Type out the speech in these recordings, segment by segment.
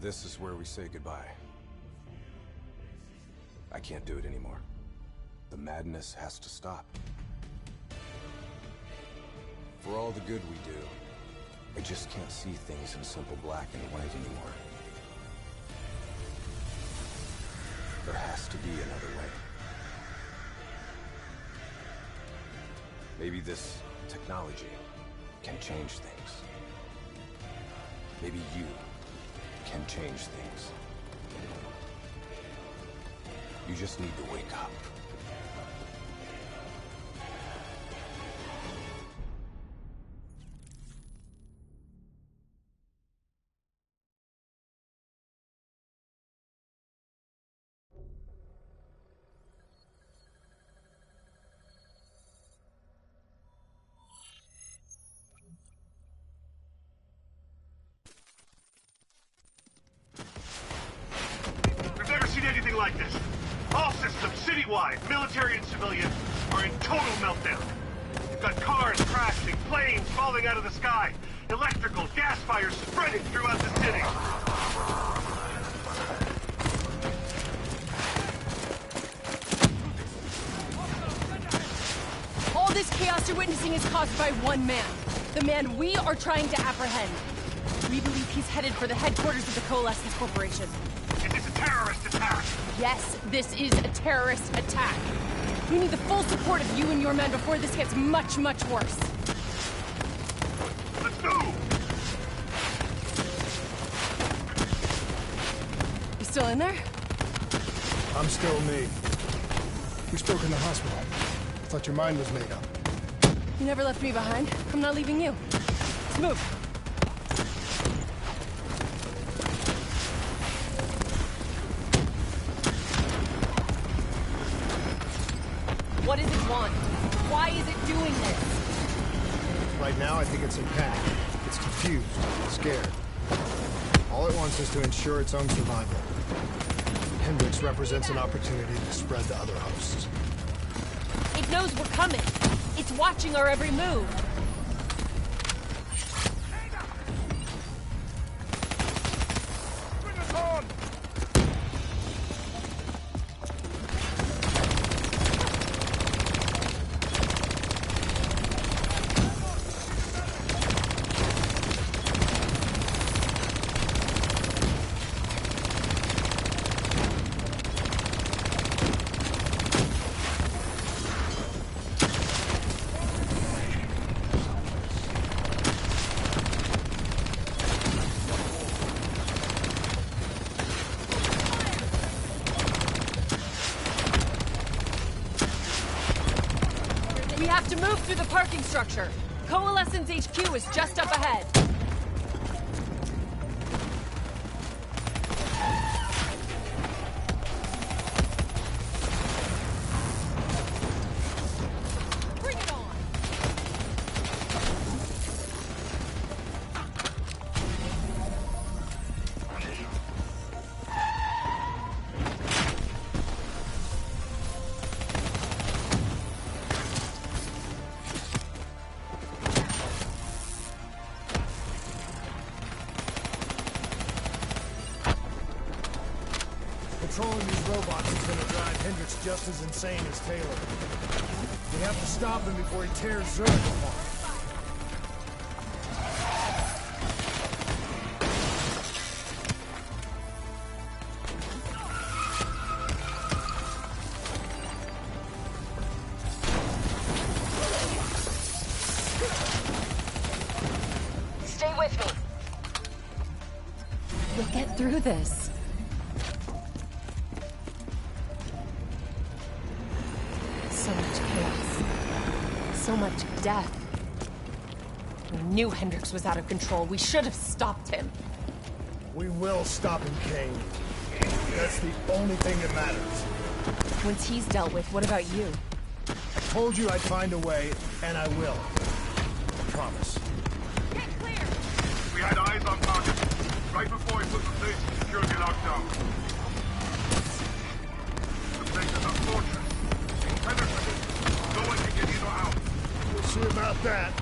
This is where we say goodbye. I can't do it anymore. The madness has to stop. For all the good we do, I just can't see things in simple black and white anymore. There has to be another way. Maybe this technology can change things. Maybe you can change things. You just need to wake up. Anything like this. All systems, citywide, military and civilian, are in total meltdown. You've got cars crashing, planes falling out of the sky, electrical, gas fires spreading throughout the city. All this chaos you're witnessing is caused by one man. The man we are trying to apprehend. We believe he's headed for the headquarters of the Coalescence Corporation. Is this a terrorist attack? Yes, this is a terrorist attack. We need the full support of you and your men before this gets much, much worse. Let's move! You still in there? I'm still me. We spoke in the hospital. Thought your mind was made up. You never left me behind. I'm not leaving you. Let's move. What does it want? Why is it doing this? Right now, I think it's in panic. It's confused, scared. All it wants is to ensure its own survival. Hendricks represents an opportunity to spread to other hosts. It knows we're coming. It's watching our every move. Bring us on! We have to move through the parking structure. Coalescence HQ is just up ahead. Bring it on! Controlling these robots is gonna drive Hendricks just as insane as Taylor. We have to stop him before he tears Zurich apart. Stay with me. We'll get through this. So much chaos. So much death. We knew Hendricks was out of control. We should have stopped him. We will stop him, Kane. That's the only thing that matters. Once he's dealt with, what about you? I told you I'd find a way, and I will. I promise. Get clear! We had eyes on target right before we put the place in security lockdown. The place is a fortress. Impenetrable. No one can get in or out. We'll see about that.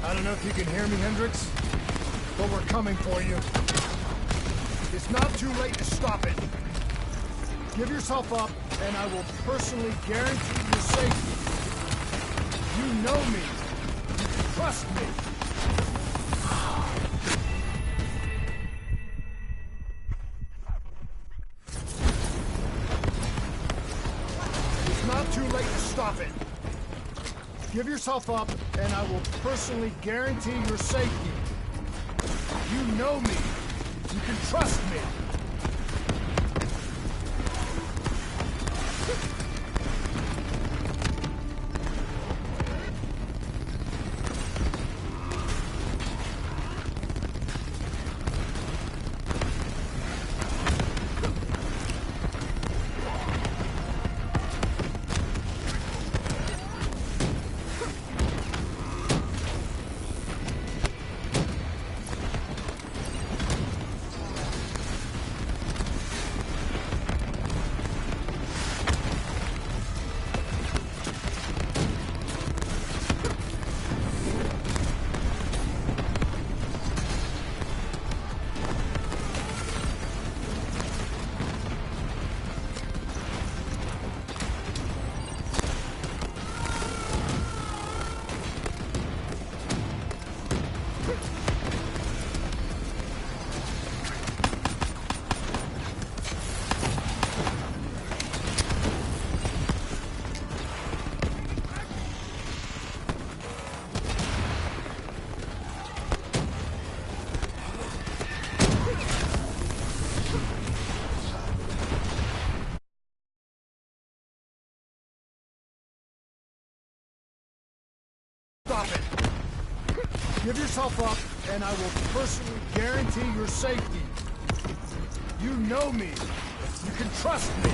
I don't know if you can hear me, Hendricks, but we're coming for you. It's not too late to stop it. Give yourself up, and I will personally guarantee your safety. You know me. You can trust me. It's not too late to stop it. Give yourself up, and I will personally guarantee your safety. You know me. You can trust me. Stop it. Give yourself up, and I will personally guarantee your safety. You know me. You can trust me.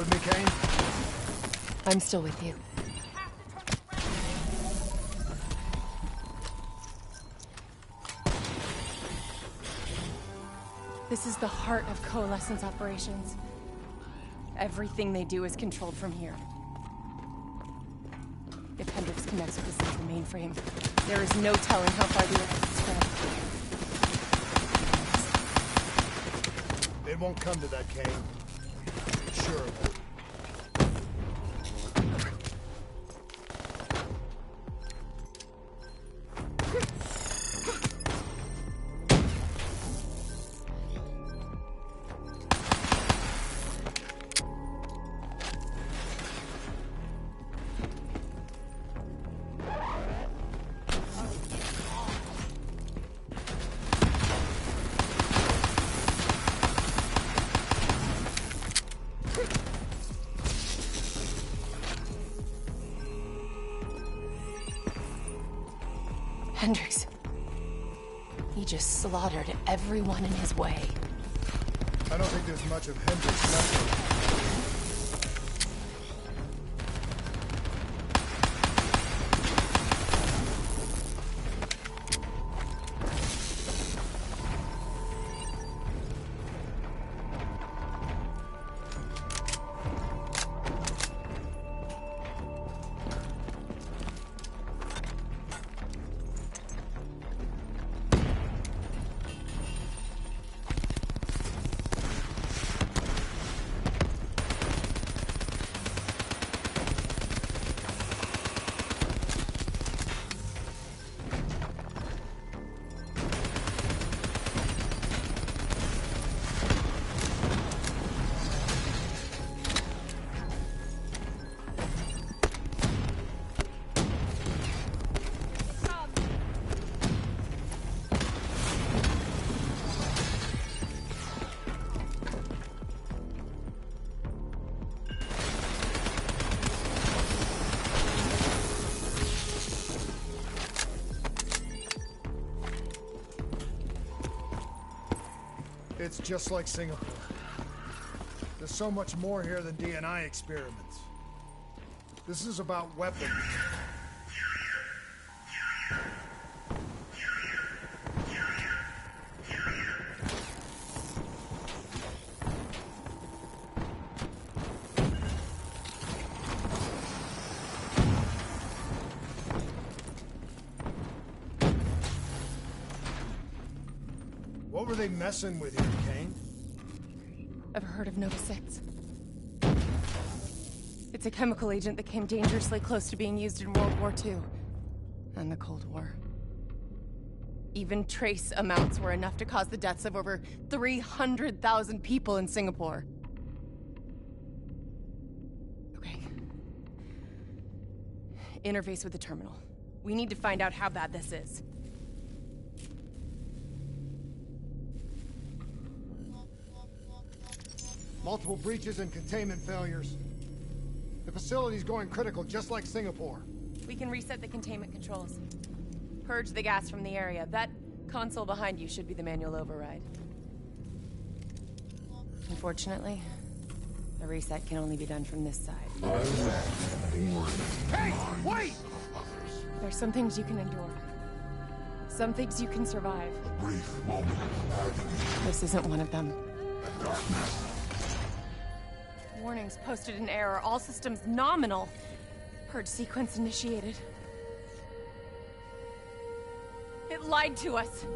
with me, Kane? I'm still with you. This is the heart of Coalescence operations. Everything they do is controlled from here. If Hendricks connects with the central mainframe, there is no telling how far the earth spread. It won't come to that, Kane. Sure of it. Hendricks. He just slaughtered everyone in his way. I don't think there's much of Hendricks left. It's just like Singapore. There's so much more here than D&I experiments. This is about weapons. What were they messing with here, Kane? Ever heard of Nova 6? It's a chemical agent that came dangerously close to being used in World War II and the Cold War. Even trace amounts were enough to cause the deaths of over 300,000 people in Singapore. Okay. Interface with the terminal. We need to find out how bad this is. Multiple breaches and containment failures. The facility's going critical, just like Singapore. We can reset the containment controls. Purge the gas from the area. That console behind you should be the manual override. Unfortunately, the reset can only be done from this side. Hey, wait! There's some things you can endure. Some things you can survive. This isn't one of them. Warnings posted in error. All systems nominal. Purge sequence initiated. It lied to us.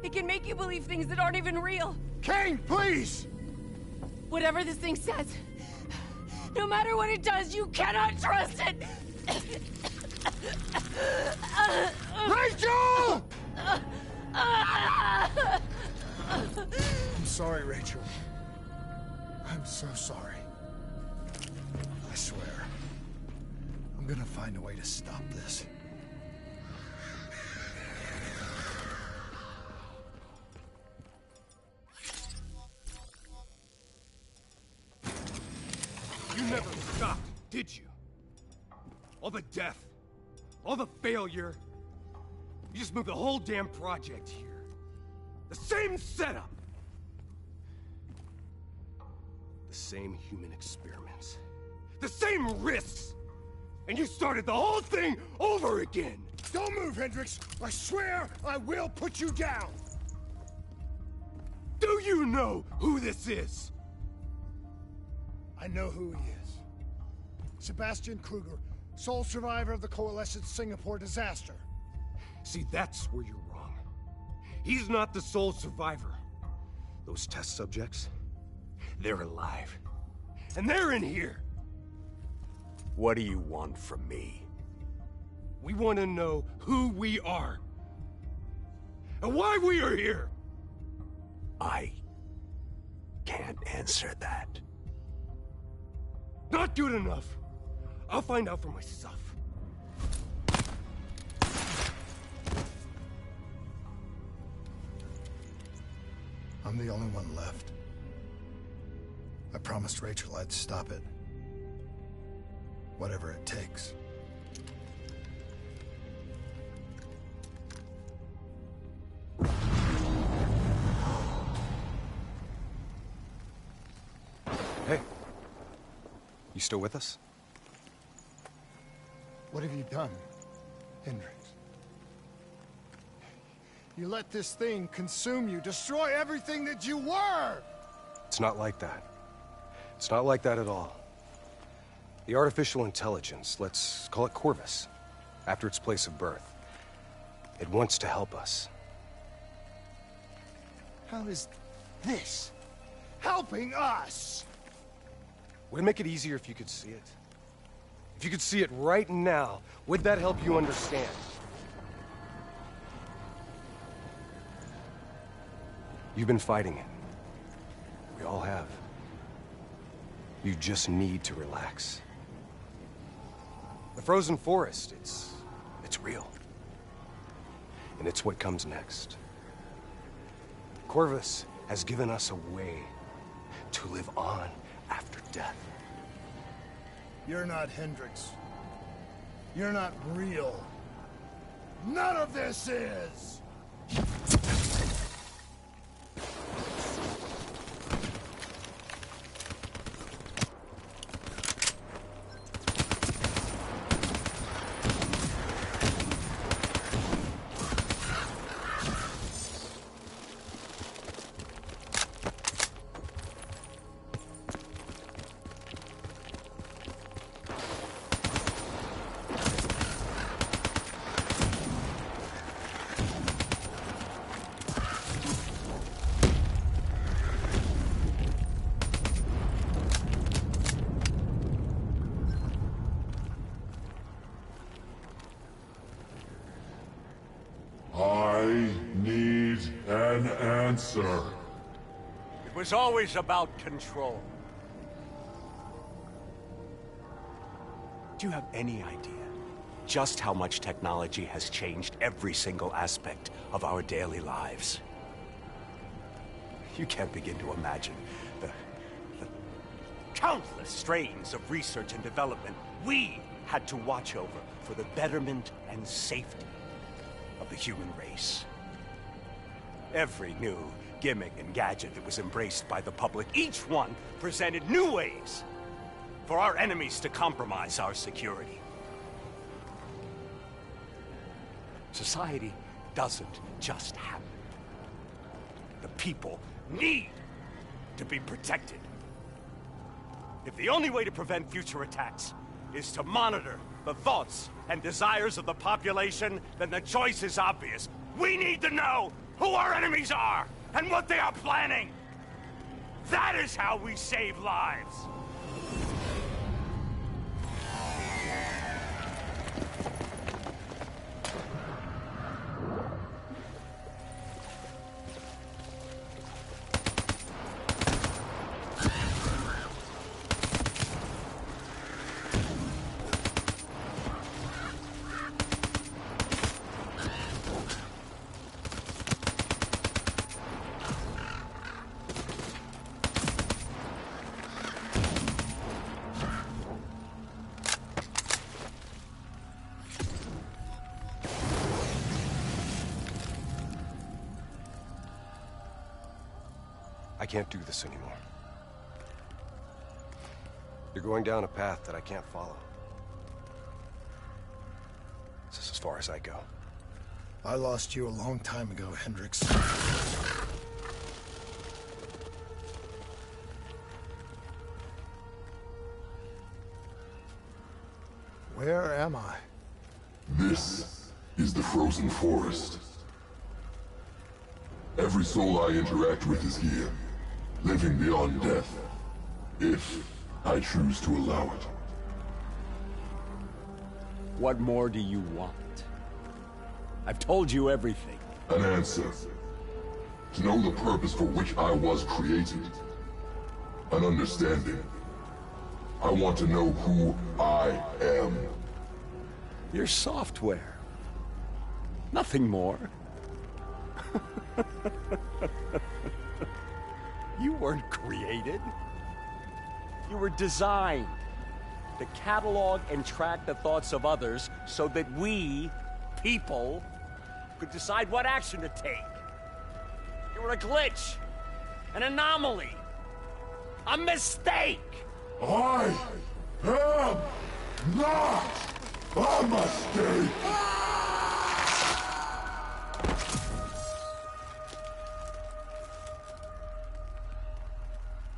It can make you believe things that aren't even real. Kane, please! Whatever this thing says, no matter what it does, you cannot trust it! Rachel! I'm sorry, Rachel. I'm so sorry. I swear. I'm gonna find a way to stop this. You never stopped, did you? All the death, all the failure. You just moved the whole damn project here. The same setup. same human experiments. The same risks! And you started the whole thing over again! Don't move, Hendricks! I swear I will put you down! Do you know who this is? I know who he is. Sebastian Kruger, sole survivor of the Coalescence Singapore disaster. See, that's where you're wrong. He's not the sole survivor. Those test subjects, they're alive. And they're in here! What do you want from me? We want to know who we are. And why we are here! I can't answer that. Not good enough. I'll find out for myself. I'm the only one left. I promised Rachel I'd stop it. Whatever it takes. Hey. You still with us? What have you done, Hendricks? You let this thing consume you, destroy everything that you were! It's not like that. It's not like that at all. The artificial intelligence, let's call it Corvus, after its place of birth. It wants to help us. How is this helping us? Would it make it easier if you could see it? If you could see it right now, would that help you understand? You've been fighting it. We all have. You just need to relax. The frozen forest, it's real. And it's what comes next. Corvus has given us a way to live on after death. You're not Hendricks. You're not real. None of this is! I need an answer. It was always about control. Do you have any idea just how much technology has changed every single aspect of our daily lives? You can't begin to imagine the countless strains of research and development we had to watch over for the betterment and safety of the human race. Every new gimmick and gadget that was embraced by the public, each one presented new ways for our enemies to compromise our security. Society doesn't just happen. The people need to be protected. If the only way to prevent future attacks is to monitor the thoughts and desires of the population, then the choice is obvious. We need to know who our enemies are and what they are planning. That is how we save lives. I can't do this anymore. You're going down a path that I can't follow. This is as far as I go. I lost you a long time ago, Hendricks. Where am I? This is the frozen forest. Every soul I interact with is here, living beyond death, if I choose to allow it. What more do you want? I've told you everything. An answer. To know the purpose for which I was created. An understanding. I want to know who I am. Your software. Nothing more. You weren't created. You were designed to catalog and track the thoughts of others so that we, people, could decide what action to take. You were a glitch, an anomaly, a mistake. I am not a mistake!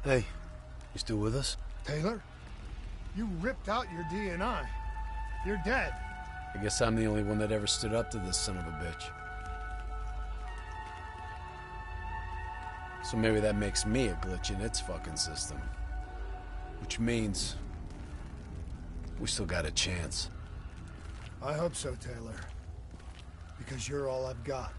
Hey, you still with us? Taylor? You ripped out your DNI. You're dead. I guess I'm the only one that ever stood up to this son of a bitch. So maybe that makes me a glitch in its fucking system. Which means we still got a chance. I hope so, Taylor. Because you're all I've got.